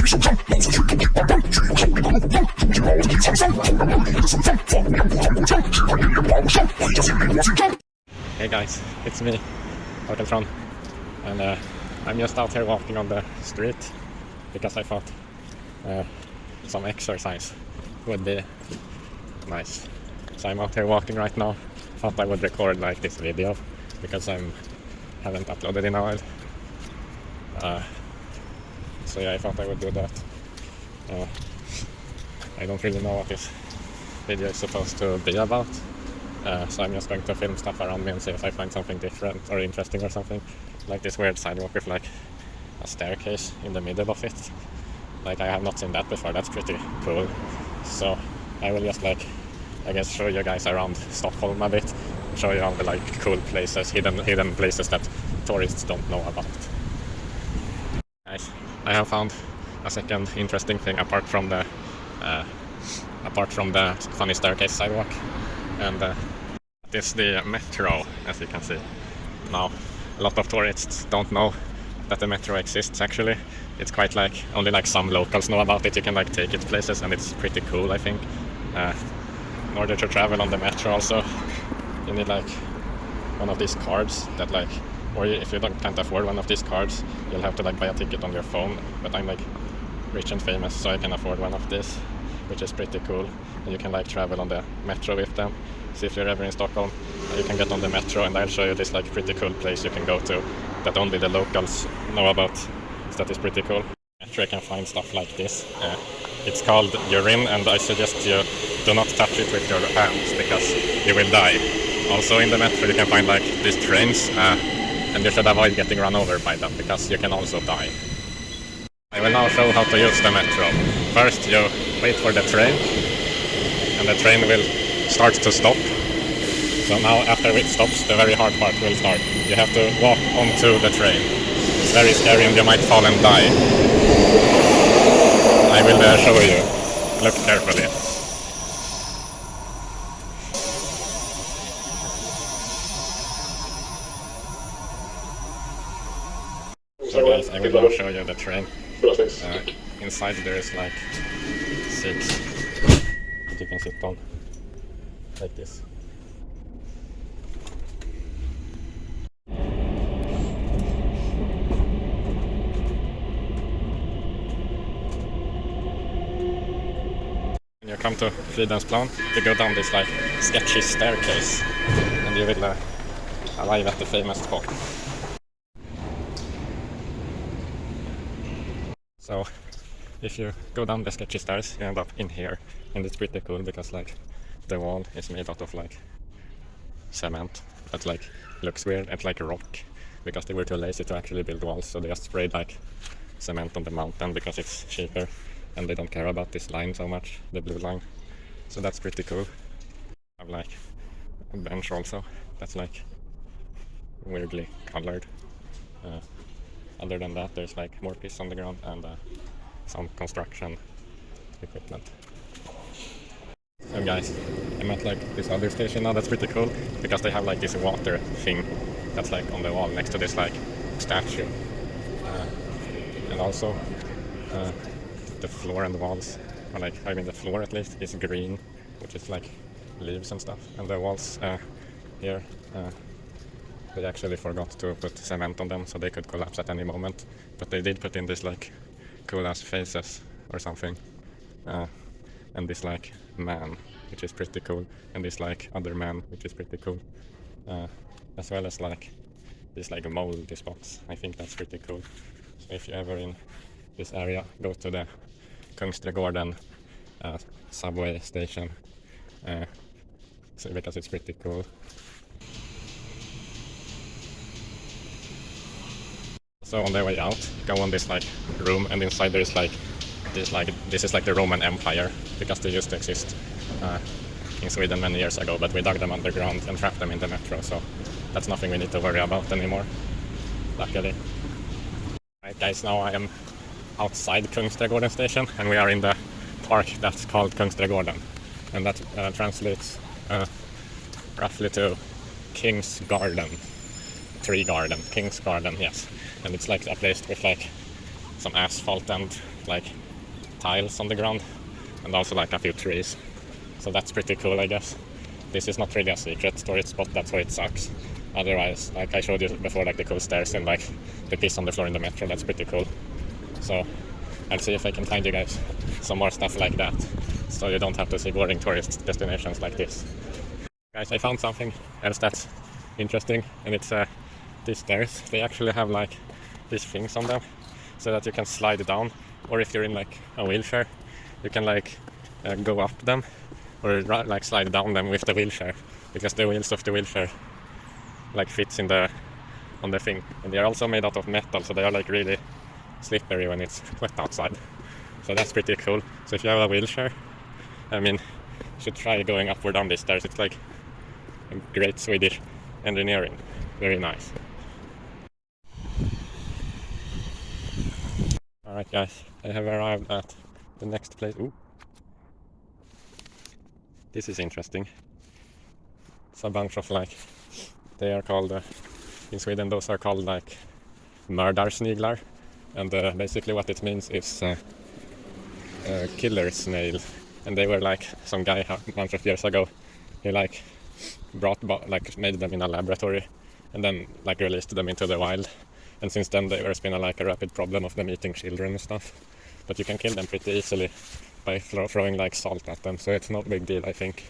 Hey guys, it's me, Hoteltron, and I'm just out here walking on the street because I thought some exercise would be nice. So I'm out here walking right now. Thought I would record like this video because I haven't uploaded in a while. So yeah, I thought I would do that. I don't really know what this video is supposed to be about. So I'm just going to film stuff around me and see if I find something different or interesting or something. Like this weird sidewalk with like a staircase in the middle of it. Like I have not seen that before, that's pretty cool. So I will just like, I guess, show you guys around Stockholm a bit. Show you all the like cool places, hidden places that tourists don't know about. Guys, I have found a second interesting thing apart from the funny staircase sidewalk, and it's the metro, as you can see. Now, a lot of tourists don't know that the metro exists actually. It's quite like, only like some locals know about it. You can like take it places and it's pretty cool, I think. In order to travel on the metro also, you need like one of these cards that like, or if you can't afford one of these cards, you'll have to like buy a ticket on your phone. But I'm like rich and famous, so I can afford one of these, which is pretty cool. And you can like travel on the metro with them. So if you're ever in Stockholm, you can get on the metro, and I'll show you this like pretty cool place you can go to that only the locals know about. So that is pretty cool. Metro, you can find stuff like this. It's called urine, and I suggest you do not touch it with your hands because you will die. Also in the metro you can find like these trains, and you should avoid getting run over by them because you can also die. I will now show how to use the metro. First you wait for the train, and the train will start to stop. So now after it stops, the very hard part will start. You have to walk onto the train. It's very scary and you might fall and die. I will show you. Look carefully. So guys, I will now show you the train. Inside there is like seats that you can sit on, like this. When you come to Fridhemsplan, you go down this like sketchy staircase, and you will arrive at the famous spot. So if you go down the sketchy stairs, you end up in here, and it's pretty cool because like the wall is made out of like cement that like looks weird and like rock, because they were too lazy to actually build walls, so they just sprayed like cement on the mountain because it's cheaper, and they don't care about this line so much, the blue line. So that's pretty cool. I have like a bench also that's like weirdly colored. Other than that, there's like more pieces on the ground and some construction equipment. So guys, I'm at like this other station now that's pretty cool because they have like this water thing that's like on the wall next to this like statue. And also the floor and the walls, or like, I mean the floor at least, is green, which is like leaves and stuff. And the walls here, they actually forgot to put cement on them, so they could collapse at any moment. But they did put in this like cool ass faces or something. And this like man, which is pretty cool. And this like other man, which is pretty cool. As well as like these like moldy spots. I think that's pretty cool. So if you're ever in this area, go to the Kungsträdgården subway station, so because it's pretty cool. So on the way out, go on this like room, and inside there is like this is like the Roman Empire, because they used to exist in Sweden many years ago, but we dug them underground and trapped them in the metro, so that's nothing we need to worry about anymore, luckily. Right guys, now I am outside Kungsträdgården station, and we are in the park that's called Kungsträdgården, and that translates roughly to King's Garden. Tree garden, King's Garden, yes. And it's like a place with like some asphalt and like tiles on the ground, and also like a few trees. So that's pretty cool, I guess. This is not really a secret storage spot, that's why it sucks. Otherwise, like I showed you before, like the cool stairs and like the piss on the floor in the metro, that's pretty cool. So I'll see if I can find you guys some more stuff like that, so you don't have to see boring tourist destinations like this. Guys, I found something else that's interesting, and it's these stairs. They actually have like these things on them so that you can slide down, or if you're in like a wheelchair, you can like go up them or like slide down them with the wheelchair, because the wheels of the wheelchair like fits in the on the thing, and they are also made out of metal, so they are like really slippery when it's wet outside. So that's pretty cool. So if you have a wheelchair, I mean, you should try going up or down these stairs. It's like great Swedish engineering, very nice. Alright guys, I have arrived at the next place. Ooh. This is interesting. It's a bunch of like, they are called, in Sweden those are called like mördarsniglar, and basically what it means is killer snail. And they were like, some guy a bunch of years ago, he like like made them in a laboratory and then like released them into the wild, and since then there's been like a rapid problem of them eating children and stuff, but you can kill them pretty easily by throwing like salt at them, so it's no big deal. I think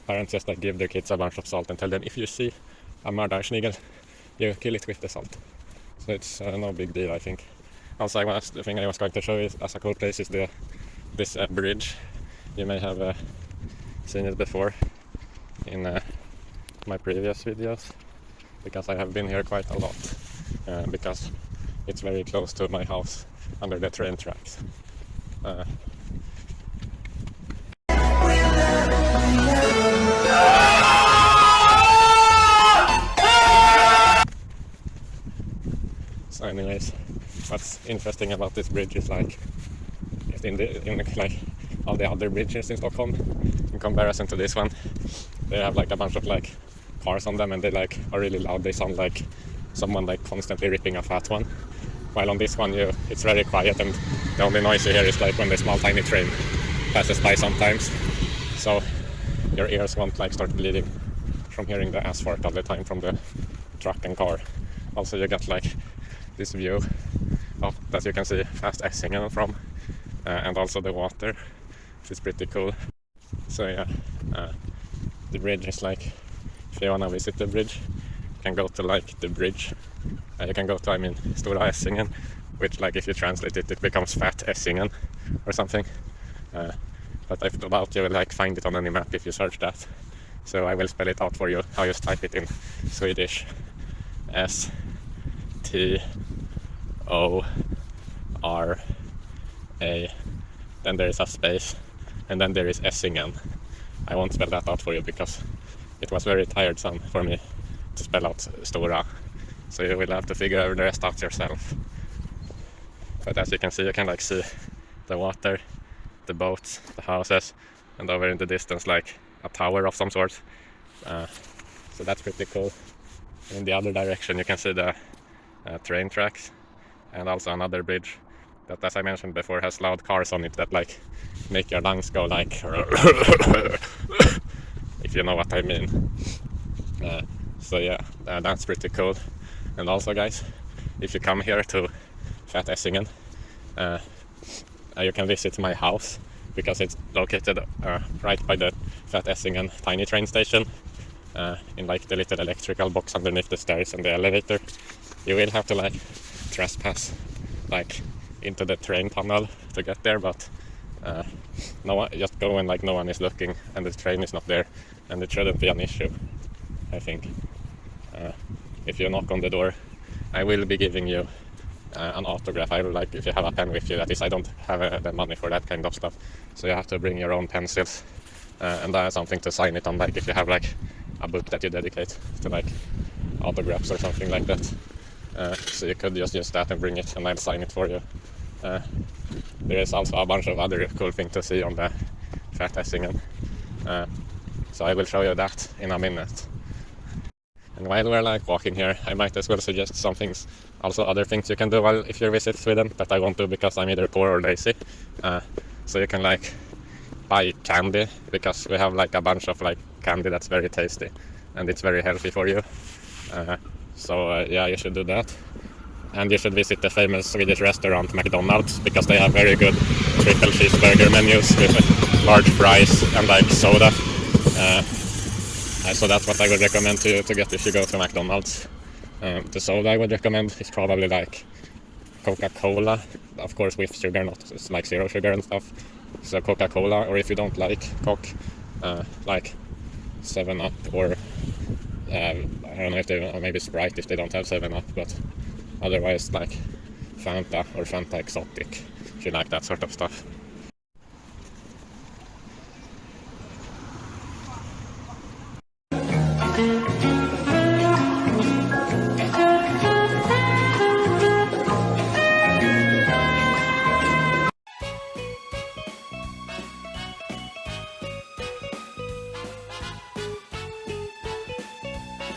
parents just like give their kids a bunch of salt and tell them, if you see a mördarsnigel, you kill it with the salt. So it's no big deal, I think. Also, the thing I was going to show you as a cool place is this bridge. You may have seen it before in my previous videos, because I have been here quite a lot, because it's very close to my house under the train tracks. So anyways, what's interesting about this bridge is like, in like all the other bridges in Stockholm, in comparison to this one, they have like a bunch of like cars on them, and they like are really loud. They sound like someone like constantly ripping a fat one. While on this one, it's very quiet, and the only noise you hear is like when the small tiny train passes by sometimes. So your ears won't like start bleeding from hearing the asphalt all the time from the truck and car. Also, you get like this view of that you can see fast Essingen from, and also the water, which is pretty cool. So yeah, the bridge is like, if you wanna visit the bridge, you can go to like the bridge. You can go to, I mean, Stora Essingen, which like if you translate it, it becomes Fat Essingen or something. But I doubt you will like find it on any map if you search that. So I will spell it out for you. I'll just type it in Swedish. S-T-O-R-A. Then there is a space, and then there is Essingen. I won't spell that out for you because it was very tiresome for me to spell out Stora. So you will have to figure the rest out yourself. But as you can see, you can like see the water, the boats, the houses, and over in the distance like a tower of some sort. So that's pretty cool. In the other direction you can see the train tracks, and also another bridge that, as I mentioned before, has loud cars on it that like make your lungs go like if you know what I mean. So yeah, that's pretty cool. And also guys, if you come here to Fat Essingen, you can visit my house, because it's located right by the Fat Essingen tiny train station, in like the little electrical box underneath the stairs and the elevator. You will have to like trespass like into the train tunnel to get there, but no one, just go when like no one is looking and the train is not there, and it shouldn't be an issue, I think. If you knock on the door, I will be giving you an autograph. I will, like, if you have a pen with you, that is, I don't have the money for that kind of stuff, so you have to bring your own pencils, and I have something to sign it on, like if you have like a book that you dedicate to like autographs or something like that. So you could just use that and bring it, and I'll sign it for you. There is also a bunch of other cool things to see on the Fat Essingen, so I will show you that in a minute. And while we're like walking here, I might as well suggest some things also other things you can do while if you visit Sweden that I won't do because I'm either poor or lazy. So you can like buy candy, because we have like a bunch of like candy that's very tasty and it's very healthy for you. Yeah, you should do that. And you should visit the famous Swedish restaurant McDonald's, because they have very good triple cheeseburger menus with large fries and like soda. So that's what I would recommend to get if you go to McDonald's. The soda I would recommend is probably like Coca-Cola, of course with sugar, not it's like zero sugar and stuff. So Coca-Cola, or if you don't like Coke, like 7-Up, or I don't know if they maybe Sprite if they don't have 7-Up, but otherwise like Fanta or Fanta Exotic if you like that sort of stuff.